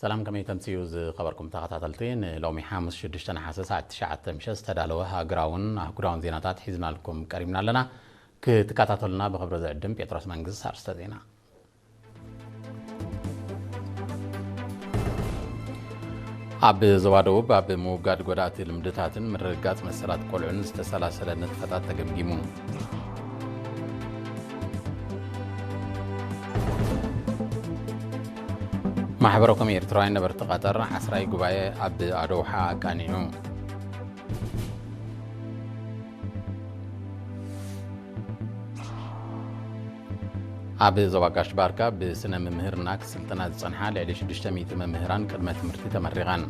سلام كمي تمسيوز خبركم تغطاتلتين لو محامس شدشتنا حاسس ساعة 9 مشاس تدالوها أقراون زيناتات حيزنا لكم كريمنا لنا كتكاتاتلنا بخبر زعدم بيتراس منجز هارستدينا عب زوادوب عب موقاد قدات المدتاتن من رقات مسالات قلعن استسلاسل نتفتات تقمقيمون محبركم إيرتراين برتقاتر عسراي قباية عبد أروحا كانيو عبد زواقاش باركا بسنة ممهرناك سلطنة صنحة لعلي شدشتميت ممهران كلمة مرتي تمرغان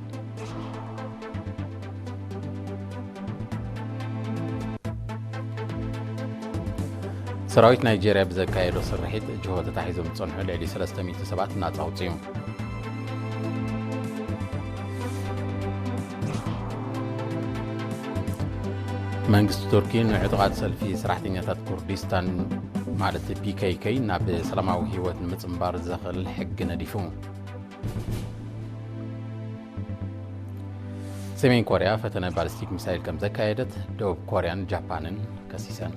سراويت نيجيريا بزكايدو صرحيت جهود تحيزم تصنحو لعلي 300 سبات ناتصوتيهم منجست تركي اعتقاد سلفي سراحتينياتات كردستان مالت PKK ناب سلاماوي هيوت مصنبار زخل حق نديفون سمين كوريا فتنة بالستيك ميسايل كم زكايدت دوب كوريان جابانن كسيسان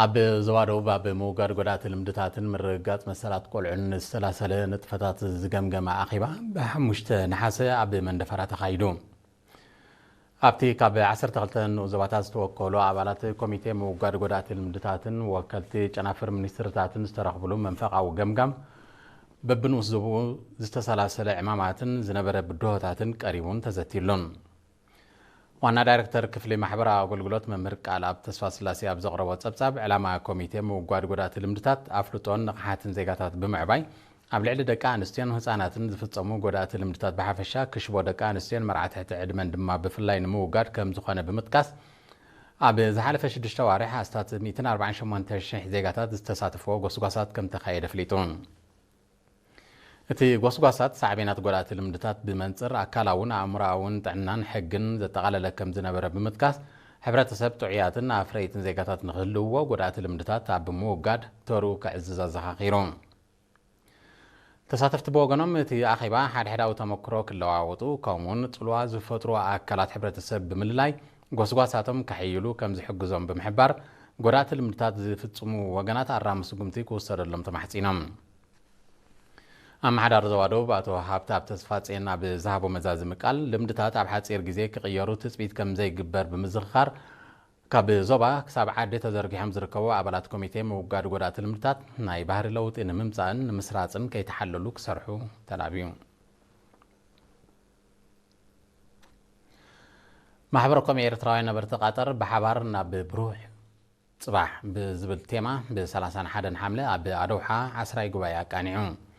عب زوارو باب موقار قدات المدتاتن مرقات مسالات قلعن السلاسلة نتفتات زقمقم عاقبة بحمشت نحاسة عب مندفرات خايدوم عبتي كاب 10 زواتات توكلوا عبالات كوميتي موقار قدات المدتاتن وكالتي جنافر منسترتاتن استرقبلو منفق او قمقم ببنوس زبو زتسلاسلة عماماتن زنبر بدوهتاتن قريبون تزتيلون وانا دايركتور كفلي محبرة أقولقلوت ممرق على تسفى سلاسي أبزغر واتسابساب علامة كوميتي موقعد قدات المدتات أفلطون نقحاتن زيقاتات بمعباي عبلعلي دكا نستيان وحساناتن زفتصمو قدات المدتات بحافشا كشبو دكا نستيان مرعاتها تعدمان دما بفلاين موقعد كم زخانة بمتكاس عب زحالة فشدش تواريح استات 248 زيقاتات استساتفو قصقاسات كم تخيل فليتون اتي غوسغاسات صعبينات قولات المدتات بمنصر اكالاون امراون طعنان حقن زتقالل كم زنبره بمتكاس حبرتسب طعياتنا افريتن زيغاتات نخلوو قولات المدتات ابموغاد تورو كعزز زخاخيرون تساتفت بوغنوم اتي اخيبا حدحداو تمكرو كلواوطو كومون طلوا زفترو اكالات حبرتسب بمللاي غوسغاساتم كحيلو كم زحغزوم بمحبار قولات المدتات زفتصمو وغنات ارامس قمتي كوسرلم تمحصينم أما حدار زوادو باتو هابتاب تسفاتينا بزهابو مزازم قال لمدتات اب حصير غزي كقيرو تثبيت كم زي جبر بمزخار كاب زوبا كساب عاد تزرغيهم زركبو ابالات كوميتي موغاد غدات لمدتات ناي بحر لوط ان ممصان مسراصن كيتحللو كسرحو تلابيو محبركم إيرتراين برتقاطر بحبارنا ببروح صباح بزبل تيما ب31 حمله اب ادوحا 10 غبايا قانيعون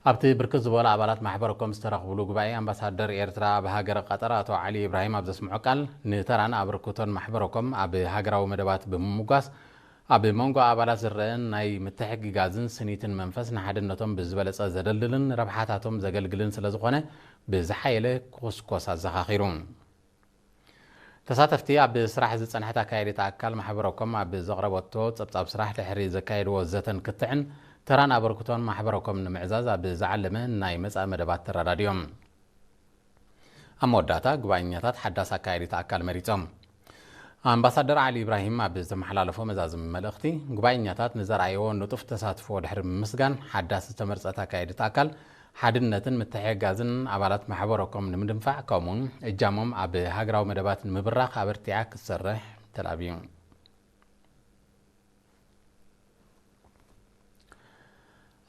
أبتي بركز ولا عبارات محبركم استرقبلو قبائي أمباسادر إيرترا بهاجر قطر أتو علي إبراهيم أبزس معقل نتران أبركوتون محبركم أبي هاجراو مدبات بموقاس أبي مونغو عبارات زرين ناي متحق غازن سنيتن منفس نحدنتهم بزبالة زدللن ربحاتاتهم زقلقلن سلازقونه بزحيلة كوسكوسا زخاخيرون تساتفتي أبي سراح زتصنحتا كايري تاكال محبركم أبي زغربوتو تبصاب سراح لحري زكاير وزتن كتعن تران أبركتون محبركم نمعزازا بزعلمه ناي مسأ مدبات تراديوم أموداتا قبائنياتات حداسا كايري تاكال مريتهم أمباسادر علي إبراهيم بزم حلالفو مزازم ملختي قبائنياتات نزار عيوان نطف تساتفو دحر مسجان حداس تمرساتا كايري تاكال حدنتن متحيقازن عبالات محبركم نمدنفع كومون اجامم أبي هاقراو مدبات مبراق أبرتعاك السرح تلابيون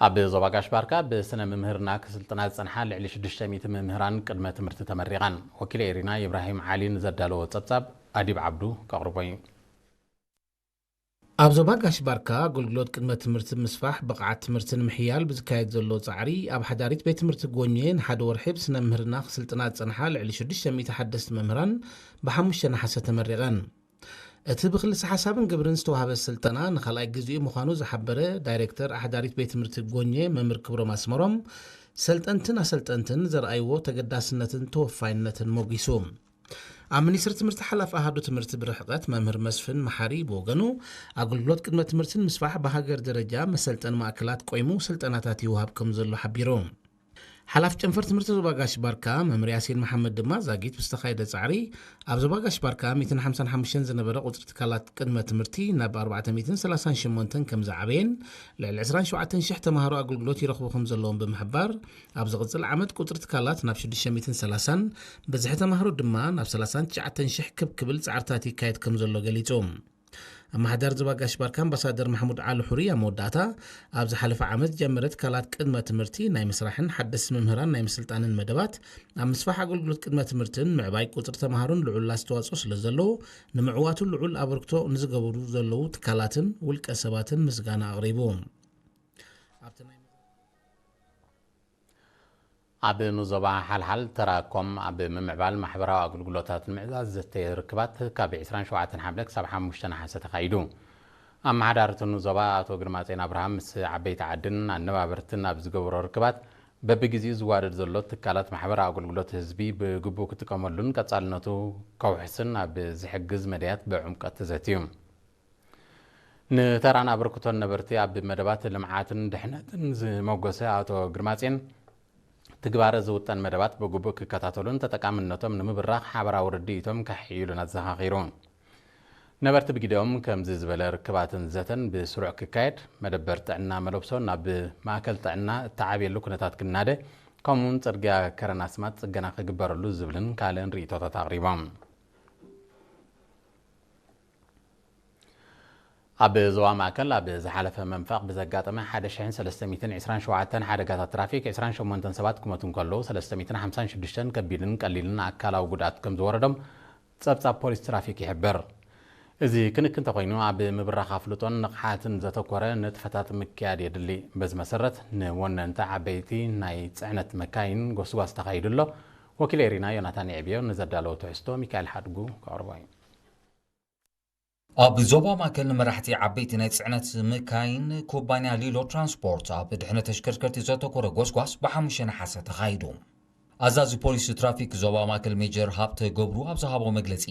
أب زواقاش باركا بسنة ممهرنا كسلطنات صنحة لعلي 600 ممهران قدمة تمرت تمرغان وكيل إيرينا إبراهيم علي نزدالو وتصبصب أديب عبدو كغربين أب زواقاش باركا قلقلوت قدمة تمرت مسفاح بقعة تمرت محيال بزكاية زلو صعري أب حداريت بيت تمرت قونيين حد ورحب سنة ممهرنا كسلطنات صنحة لعلي 600 حدث ممهران بحموش نحاسة تمرغان اتبخلص حسابن قبرن استوهاب السلطنة نخلق جزئي مخانو زحبره دايركتر أحداريت بيت تمرت قونيه ممر كبرو ماسمرم سلطنتن زرأيوو تقداسنتن توفاينتن موغيسوم ሚኒስትሪ ትምህርቲ ሓላፍ ኣሃዱ ትምህርቲ ብርሕቀት መምህር መስፍን መሓሪ ብወገኑ ኣገልግሎት ቅድመ ትምህርትን ምስፋሕ ብሃገር ደረጃ መሰልጠን ማእከላት ቆይሙ ስልጠናታት ይውሃብ ከም ዘሎ ሓቢሩ ሓላፍ ጨንፈር ትምህርቲ ዞባ ጋሽ ባርካ መምህር ያሲን መሐመድ ድማ ዛጊት ብዝተኻየደ ጻዕሪ ኣብ ዞባ ጋሽ ባርካ 155 ዝነበረ ቁፅሪ ትካላት ቅድመ ትምህርቲ ናብ 438 ከም ዝዓበየን ልዕሊ 27,000 ተምሃሮ ኣገልግሎት ይረኽቡ ከም ዘለዎም ብምሕባር ኣብ ዝቕፅል ዓመት ቁፅሪ ትካላት ናብ 630 ብዝሒ ተምሃሮ ድማ ናብ 39,000 ክብል ጻዕርታት ይካየድ ከም ዘሎ ገሊጹ ኣማሕዳር ዞባ ጋሽ ባርካ ኣምባሳደር ማሕሙድ ዓሊ ሑሪ ኣብ መወዳእታ ኣብ ዝሓለፈ ዓመት ጀመረት ትካላት ቅድመ ትምህርቲ ናይ ምስራሕን ሓደስቲ መምህራን ናይ ምስልጣንን መደባት ኣብ ምስፋሕ ኣገልግሎት ቅድመ ትምህርትን ምዕባይ ቁፅሪ ተምሃሮን ልዑል ኣስተዋፅኦ ስለ ዘለዎ ንምዕዋቱን ልዑል ኣበርክቶ ንዝገበሩ ዘለዉ ትካላትን ውልቀ ሰባትን ምስጋና ኣቕሪቡ ኣብ ዞባ ሓልሓል ተራኮም ኣብ ምምዕባል ማሕበራዊ ኣገልግሎታት ምዕዛዝ ዘተየ ርክባት ካብ 27 ሓምለ ክሳብ 5 ነሓሰ ተኻይዱ ኣማሕዳርቲ ዞባ ኣቶ ግርማፀን ኣብርሃም ምስ ዓበይቲ ዓድን ኣነባበርትን ኣብ ዝገብሮ ርክባት በቢግዜኡ ዝዋደድ ዘሎ ትካላት ማሕበራዊ ኣገልግሎት ህዝቢ ብግቡእ ክጥቀመሉን ቀጻልነቱ ከውሕስን ኣብ ዝሕግዝ መድያት ብዕምቀት ተዘትዩ ንተራን ኣበርክቶን ነበርቲ ኣብ መደባት ልምዓትን ድሕነትን ዝመጎሰ ኣቶ ግርማፀን ትግባረ ዝውጠን መደባት በግቡእ ክከታተሉን ተጠቃምነቶም ንምብራኽ ሓበራዊ ርድኢቶም ከሕይሉን ኣዘኻኺሩ ነበርቲ ብጊዜኦም ከምዚ ዝበለ ርክባትን ዘተን ብስሩዕ ክካየድ መደበር ጥዕና መለብሶ ናብ ማእከል ጥዕና እተዓብየሉ ኩነታት ክናደ ከምኡውን ፅርግያ ከረና ስማት ፅገና ክግበረሉ ዝብልን ካልእን ርእቶታት ኣቕሪቦም ኣብ ዞባ ማእከል ኣብ ዝሓለፈ መንፈቅ ብዘጋጠመ 1327 ሓደጋታት ትራፊክ 28 ሰባት ክመቱን ከለዉ 356 ከቢድን ቀሊልን ኣካላዊ ጉድኣት ከም ዝወረዶም ጸብጻብ ፖሊስ ትራፊክ ይሕብር እዚ ክንክን ተኮይኑ ኣብ ምብራኽ ኣፍልጦን ንቕሓትን ዘተኮረ ንጥፈታት ምክያድ የድሊ በዚ መሰረት ንወነንቲ ዓበይቲ ናይ ጽዕነት መካይን ጎስጓስ ተኻይዱሎ ወኪል ኤሪና ዮናታን ዕብዮ ንዘዳለወ ትሕዝቶ ሚካኤል ሓድጉ ከቕርቦ እዩ ኣብ ዞባ ማእከል ንመራሕቲ ዓበይቲ ናይ ጽዕነት መካይን ኩባንያ ሊሎ ትራንስፖርት ኣብ ድሕነት ተሽከርከርቲ ዘተኮረ ጎስጓስ ብ5 ነሓሰ ተኻይዱ ኣዛዚ ፖሊስ ትራፊክ ዞባ ማእከል ሜጀር ሃብተ ገብሩ ኣብ ዝሃቦ መግለጺ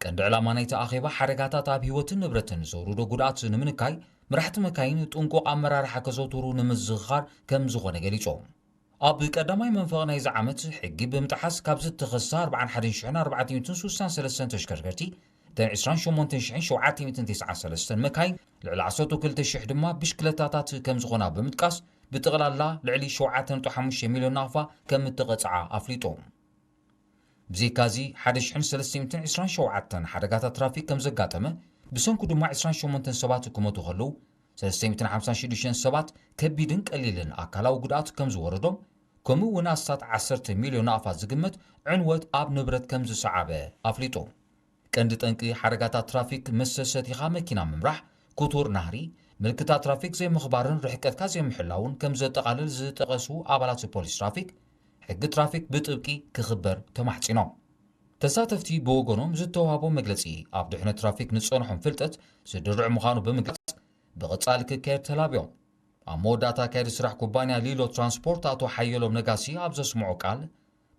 ቀንዲ ዕላማ ናይቲ ኣኼባ ሓደጋታት ኣብ ህይወትን ንብረትን ዘውርዶ ጉድኣት ንምንካይ መራሕቲ መካይን ጥንቁቕ ኣመራርሓ ከዘውትሩ ንምዝኽኻር ከም ዝኾነ ገሊጾም ኣብ ቀዳማይ መንፈቕ ናይዚ ዓመት ሕጊ ብምጥሓስ ካብ ዝተኸሳ 41,463 ተሽከርከርቲ 28793 መካይን ልዕሊ 12,000 ድማ ብሽክለታታት ከም ዝኾና ብምጥቃስ ብጥቕላላ ልዕሊ 7.5 ሚልዮን ናቕፋ ከም እተቐጽዓ ኣፍሊጦም ብዘይካዚ 1327 ሓደጋታት ትራፊክ ከም ዘጋጠመ ብሰንኩ ድማ 28 ሰባት ክመቱ ከለዉ 356 ሰባት ከቢድን ቀሊልን ኣካላዊ ጉድኣት ከም ዝወረዶም ከምኡ እውን ኣስታት 10 ሚልዮን ናቕፋ ዝግመት ዕንወት ኣብ ንብረት ከም ዝሰዓበ ኣፍሊጦም ቀንዲ ጠንቂ ሓደጋታት ትራፊክ መሰሰቲኻ መኪና ምምራሕ ኩቱር ናህሪ ምልክታት ትራፊክ ዘይምኽባርን ርሕቀትካ ዘይምሕላውን ከም ዘጠቓልል ዝጠቐሱ ኣባላት ፖሊስ ትራፊክ ሕጊ ትራፊክ ብጥብቂ ክኽበር ተማሕፂኖም ተሳተፍቲ ብወገኖም ዝተዋሃቦ መግለጺ ኣብ ድሕነት ትራፊክ ንጸንሖም ፍልጠት ዝድርዕ ምዃኑ ብምግላጽ ብቐጻሊ ክካየድ ተላብዮም ኣብ መወዳእታ ካይዲ ስራሕ ኩባንያ ሊሎ ትራንስፖርት ኣቶ ሓየሎም ነጋሲ ኣብ ዘስምዑ ቃል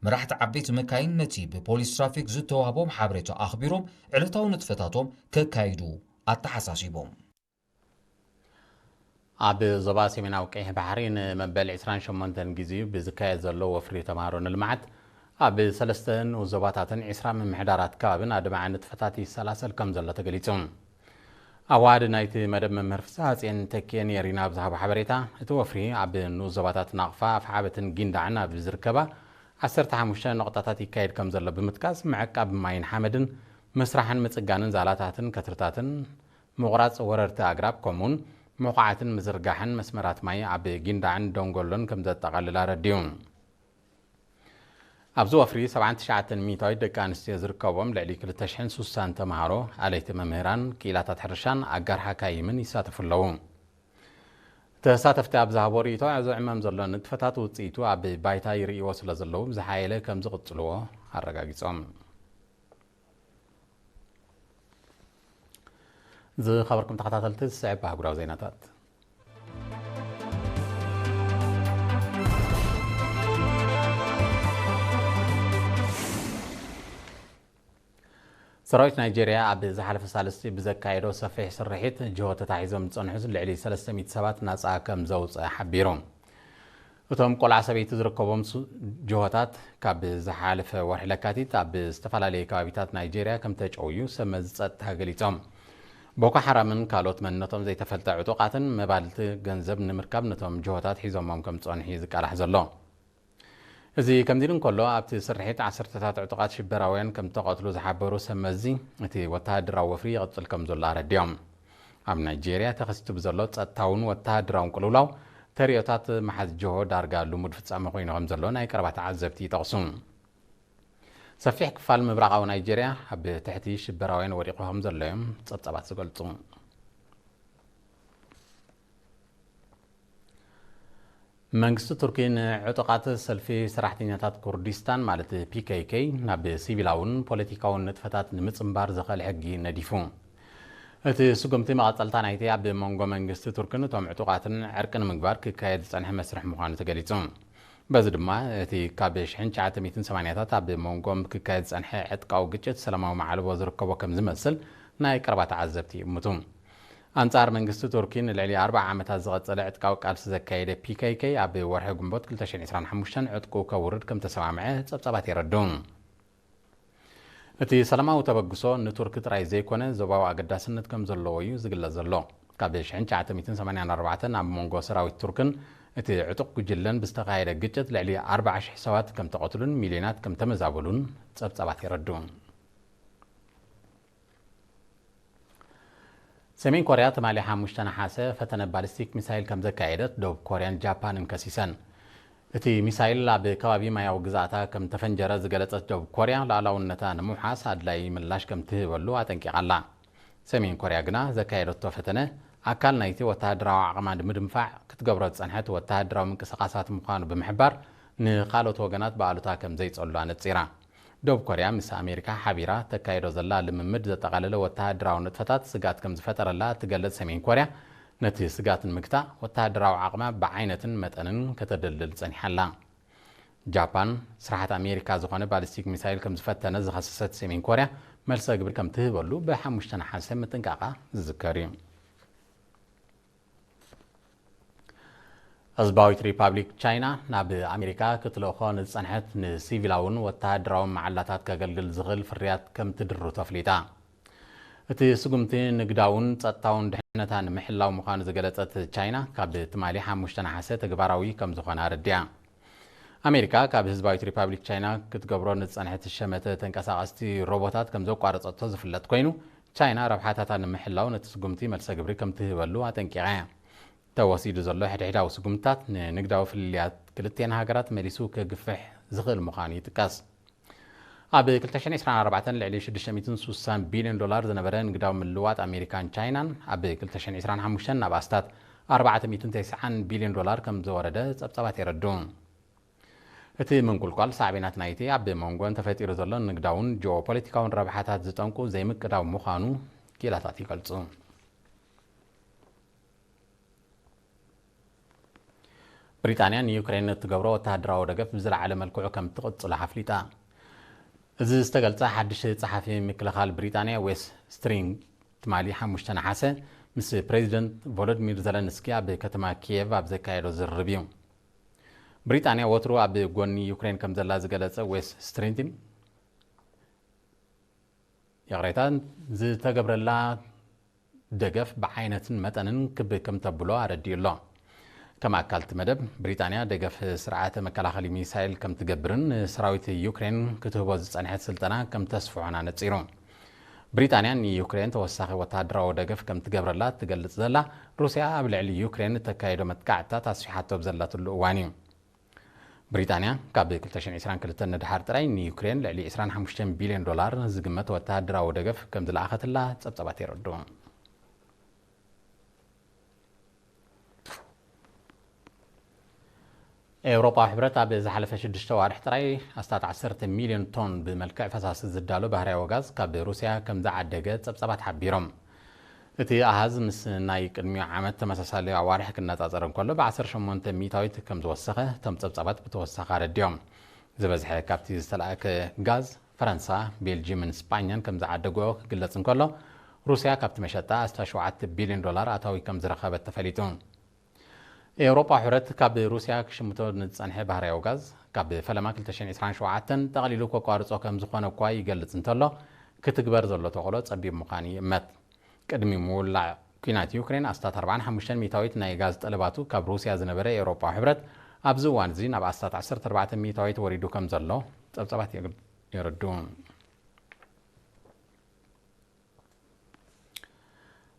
መራሕቲ ዓበይቲ መካይን ነቲ ብፖሊስ ትራፊክ ዝተዋህቦም ሓበሬታ ኣኽቢሮም ዕለታዊ ንጥፈታቶም ከካይዱ ኣተሓሳሲቦም ኣብ ዞባ ሰሜናዊ ቀይሕ ባሕሪ ንመበል 28 ግዜ ብዝካየድ ዘሎ ወፍሪ ተምሃሮ ንልምዓት ኣብ 3 ዞባታትን 20 ምምሕዳራት ከባብን ኣድማዕ ንጥፈታት ይሰላሰል ከም ዘሎ ተገሊጹ ኣዋህድ ናይቲ መደብ መምህር ፍሳሐፅን ተኪየን የሪና ኣብ ዝሃቦ ሓበሬታ እቲ ወፍሪ ኣብ ዞባታት ናቕፋ ኣፍሓበትን ጊንዳዕን ኣብ ዝርከባ 15 ነቑጣታት ይካየድ ከም ዘሎ ብምጥቃስ ምዕቃብ ማይን ሓመድን መስራሕን ምጽጋንን ዛላታትን ከትርታትን ምቑራጽ ወረርቲ ኣግራብ ከምኡን ምቑዓትን ምዝርጋሕን መስመራት ማይ ኣብ ጊንዳዕን ደንጎሎን ከም ዘጠቓልላ ረድዩ ኣብዚ ወፍሪ 79 ሚታዊ ደቂ ኣንስትዮ ዝርከቦም ልዕሊ 260 ተምሃሮ ኣለይቲ መምህራን ክኢላታት ሕርሻን ኣጋር ሓካይምን ይሳተፉ ኣለዉ ተሳተፍቲ ኣብ ዝሃቦ ርእቶ ዕምም ዘሎ ንጥፈታት ውፅኢቱ ኣብ ባይታ ይርእይዎ ስለ ዘለዉ ዝሓየለ ከም ዝቕጽልዎ ኣረጋጊጾም ዝኸበርኩም ተኸታተልቲ ዝስዕብ ኣህጉራዊ ዜናታት ሰራዊት ናይጄሪያ ኣብ ዝሓለፈ ሳልስቲ ብዘካየዶ ሰፊሕ ስርሒት ጅሆት ተታሒዞም ዝጸንሑ ልዕሊ 300 ሰባት ናጻ ከም ዘውፅእ ሓቢሮም እቶም ቆልዓ ሰበይቲ ዝርከቦም ጅሆታት ካብ ዝሓለፈ ወርሒ ለካቲት ኣብ ዝተፈላለየ ከባቢታት ናይጄሪያ ከም ተጨውዩ ሰመዝ ጸጥታ ገሊጾም ቦኮ ሓራምን ካልኦት መንነቶም ዘይተፈልጠ ዕጡቃትን መባልቲ ገንዘብ ንምርካብ ነቶም ጅሆታት ሒዞሞም ከም ጸንሒ ዝቃላሕ ዘሎ እዚ ከምዚ እንከሎ ኣብቲ ስርሒት 10ታት ዕጡቃት ሽበራውያን ከም ተቐትሉ ዝሓበሩ ሰመዚ እቲ ወተሃደራዊ ወፍሪ ይቕጽል ከም ዘሎ ኣረድዮም ኣብ ናይጄሪያ ተኸሲቱ ብዘሎ ጸጥታውን ወተሃደራውን ቅልውላው ተሪኦታት መሓዝ ጅሆ ዳርጋ ልሙድ ፍጻመ ኮይኑ ከም ዘሎ ናይ ቀረባ ተዓዘብቲ ይጠቕሱ ሰፊሕ ክፋል ምብራቃዊ ናይጄሪያ ኣብ ትሕቲ ሽበራውያን ወዲቑ ከም ዘሎ እዮም ጸብጻባት ዝገልጹ መንግስቲ ቱርኪ ንዕጡቃት ሰልፊ ሰራሕተኛታት ኩርዲስታን ማለት ፒኬኬ ናብ ሲቪላውን ፖለቲካውን ንጥፈታት ንምጽምባር ዝኽእል ሕጊ ነዲፉ እቲ ስጉምቲ መቐጸልታ ናይቲ ኣብ መንጎ መንግስቲ ቱርክን እቶም ዕጡቃትን ዕርቂ ንምግባር ክካየድ ዝጸንሐ መስርሕ ምዃኑ ተገሊጹ በዚ ድማ እቲ ካብ 1980ታት ኣብ መንጎም ክካየድ ዝጸንሐ ዕጥቃዊ ግጭት ሰላማዊ ማዕልቦ ዝርከቦ ከም ዝመስል ናይ ቀረባ ተዓዘብቲ ይእምቱ አንጻር መንግስቲ ቱርኪ ንልዕሊ 40 ዓመታት ዝቐጸለ ዕጥቃዊ ቃልሲ ዘካየደ ፒኬኬ ኣብ ወርሒ ግንቦት 2025 ዕጥቁ ከውርድ ከም ተሰማምዐ ጸብጻባት የረዱ እቲ ሰላማዊ ተበግሶ ንቱርክ ጥራይ ዘይኮነ ዞባዊ ኣገዳስነት ከም ዘለዎ እዩ ዝግለጽ ዘሎ ካብ 1984 ኣብ መንጎ ሰራዊት ቱርክን እቲ ዕጡቅ ጉጅለን ብዝተኻየደ ግጭት ልዕሊ 40,000 ሰባት ከም ተቐትሉን ሚልዮናት ከም ተመዛበሉን ጸብጻባት የረዱ ሰሜን ኮርያ ተማሊ 5 ነሓሰ ፈተነ ባሊስቲክ ሚሳይል ከም ዘካየደት ደቡብ ኮርያን ጃፓንን ከሲሰን እቲ ሚሳይል ኣብ ከባቢ ማያዊ ግዛእታ ከም ተፈንጀረ ዝገለጸት ደቡብ ኮርያ ላዕላውነታ ንምውሓስ ኣድላይ ምላሽ ከም ትህበሉ ኣጠንቂቓላ ሰሜን ኮርያ ግና ዘካየደቶ ፈተነ ኣካል ናይቲ ወተሃደራዊ ዓቕማ ንምድንፋዕ ክትገብሮ ዝጸንሐት ወተሃደራዊ ምንቅስቓሳት ምዃኑ ብምሕባር ንኻልኦት ወገናት በኣሉታ ከም ዘይጸሉ ኣነጺራ ደቡብ ኮርያ ምስ ኣሜሪካ ሓቢራ ተካይዶ ዘላ ልምምድ ዘጠቓለለ ወተሃደራዊ ንጥፈታት ስጋት ከም ዝፈጠረላ ትገልጽ ሰሜን ኮርያ ነቲ ስጋትን ምግታእ ወተሃደራዊ ዓቕማ ብዓይነትን መጠንን ከተደልል ጸኒሓላ ጃፓን ስራሕት ኣሜሪካ ዝኾነ ባሊስቲክ ሚሳይል ከም ዝፈተነ ዝኸሰሰት ሰሜን ኮርያ መልሰ ግብሪ ከም ትህበሉ ብ5 ነሓሰ ምጥንቃቓ ዝዝከር እዩ ህዝባዊት ሪፓብሊክ ቻይና ናብ ኣሜሪካ ክትልእኾ ንዝጸንሐት ንሲቪላውን ወተሃደራውን መዓላታት ከገልግል ዝኽእል ፍርያት ከም ትድርቶ ኣፍሊጣ እቲ ስጉምቲ ንግዳውን ጸጥታውን ድሕነታ ንምሕላው ምዃኑ ዝገለጸት ቻይና ካብ ትማሊ 5 ነሓሰ ተግባራዊ ከም ዝኾነ ኣረድያ ኣሜሪካ ካብ ህዝባዊት ሪፓብሊክ ቻይና ክትገብሮ ንዝጸንሐት ሸመተ ተንቀሳቐስቲ ሮቦታት ከም ዘቋረጸቶ ዝፍለጥ ኮይኑ ቻይና ረብሓታታ ንምሕላው ነቲ ስጉምቲ መልሰ ግብሪ ከም ትህበሉ ኣጠንቂቓ እያ ተወሲዱ ዘሎ ሕድሕዳዊ ስጉምትታት ንንግዳዊ ፍልልያት ክልቴን ሃገራት መሊሱ ከግፍሕ ዝኽእል ምዃኑ ይጥቀስ ኣብ 2024 ልዕሊ $660 ቢልዮን ዝነበረ ንግዳዊ ምልዋጥ ኣሜሪካን ቻይናን ኣብ 2025 ናብ ኣስታት $490 ቢልዮን ከም ዝወረደ ጸብጻባት የረዱ እቲ ምንቁልቋል ሳዕቤናት ናይቲ ኣብ መንጎን ተፈጢሩ ዘሎ ንግዳውን ጂኦፖለቲካውን ረብሓታት ዝጠንቁ ዘይምቅዳው ምዃኑ ኪላታት ይገልጹ ብሪጣንያ ንዩክሬን እትገብሮ ወተሃደራዊ ደገፍ ብዝለዓለ መልክዑ ከም ትቕጽሎ ሓፍሊጣ እዚ ዝተገልጸ ሓድሽ ጸሓፊ ምክልኻል ብሪጣንያ ዌስ ስትሪንግ ትማሊ 5 ነሓሰ ምስ ፕሬዚደንት ቮሎዲሚር ዘለንስኪ ኣብ ከተማ ኪየቭ ኣብ ዘካየዶ ዝርርብ እዩ ብሪጣንያ ወትሩ ኣብ ጎኒ ዩክሬን ከም ዘላ ዝገለጸ ዌስ ስትሪንግ የቕሬታን ዝተገብረላ ደገፍ ብዓይነትን መጠንን ክብ ከም ተብሎ ኣረዲዩ ኣሎ ከም ኣካልቲ መደብ ብሪጣንያ ደገፍ ስርዓተ መከላኸሊ ሚሳይል ከም ትገብርን ሰራዊት ዩክሬን ክትህቦ ዝጸንሐት ስልጠና ከም ተስፍዖና ነጺሩ ብሪጣንያ ንዩክሬን ተወሳኺ ወተሃደራዊ ደገፍ ከም ትገብረላ ትገልጽ ዘላ ሩስያ ኣብ ልዕሊ ዩክሬን ተካይዶ መጥቃዕትታት ኣስፊሓቶ ብዘላትሉ እዋን እዩ ብሪጣንያ ካብ 2022 ንድሓር ጥራይ ንዩክሬን ልዕሊ $25 ቢልዮን ዝግመት ወተሃደራዊ ደገፍ ከም ዝለኣኸትላ ጸብጻባት የረዱ ኤውሮጳ ሕብረት ኣብ ዝሓለፈ 6 ዋርሕ ጥራይ ኣስታት 10 ሚልዮን ቶን ብመልክዕ ፈሳሲ ዝዳሎ ባህርያዊ ጋዝ ካብ ሩስያ ከም ዝዓደገ ጸብጻባት ሓቢሮም እቲ ኣሃዝ ምስ ናይ ቅድሚኡ ዓመት ተመሳሳሊ ኣዋርሕ ክነጻጸር እንከሎ ብ18 ሚታዊት ከም ዝወሰኸ እቶም ጸብጻባት ብተወሳኺ ኣረድዮም ዝበዝሐ ካብቲ ዝተለኣከ ጋዝ فرنسا بلجيم اسبانيا كم زعدقوا قلت انكله روسيا كابت مشتا $7 بليون اتاوي كم زرخبت تفليتون اوروبا حرت كاب روسيا كشمتو نصنح بحري غاز كاب فلما 2027 تقليلو كقارصو كم زخونه كوا يقلص انتلو كتكبر زلو تقولو صبيب مخاني مت قدمي مولع كينات يوكرين استات 45 ميتاويت ناي غاز طلباتو كاب روسيا زنبره اوروبا حبرت ابزوان زين اب استات 14 ميتاويت وريدو كم زلو صبصبات يردون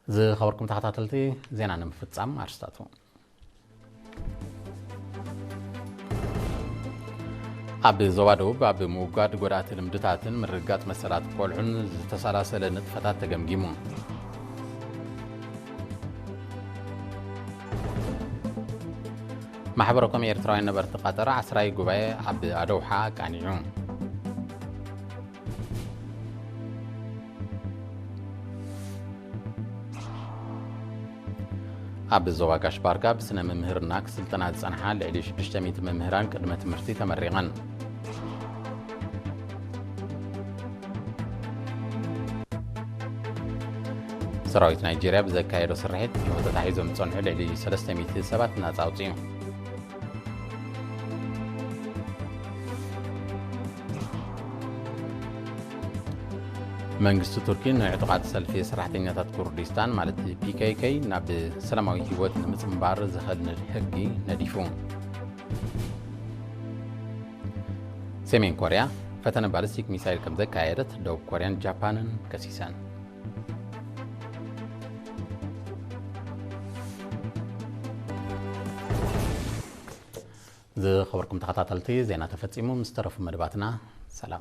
زي خبركم تحتاتلتي زين انا مفصم ارستاتو اب زوادو باب موغاد غدات لمدتاتن مرغات مسرات قلعن تسلاسل نطفتات تگمگيمو محبركم ايرتراي نبرت قطر عسراي غباي اب ادوحا قانيون اب زواغاش بارغا بسنه ممهرنا كسلطنات صنحا لعلي 600 ممهران قدمه تمرتي تمرغان سراويت نيجيريا بزكايدو سرحت وتتحيزهم صنحوا لعلي 300 سبات ناصاوصيو منغستو تركي اعتقاد سلفي سرحتنيات كردستان مالتي PKK ناب سلاماوي هيوت نمصمبار زخدن الحقي نديفون سيمين كوريا فتن بالستيك ميسايل كم زكايدت دوب كوريان جابانن كسيسان ذ خبركم تخطاتلتي زينا تفصيمو مسترف مدباتنا سلام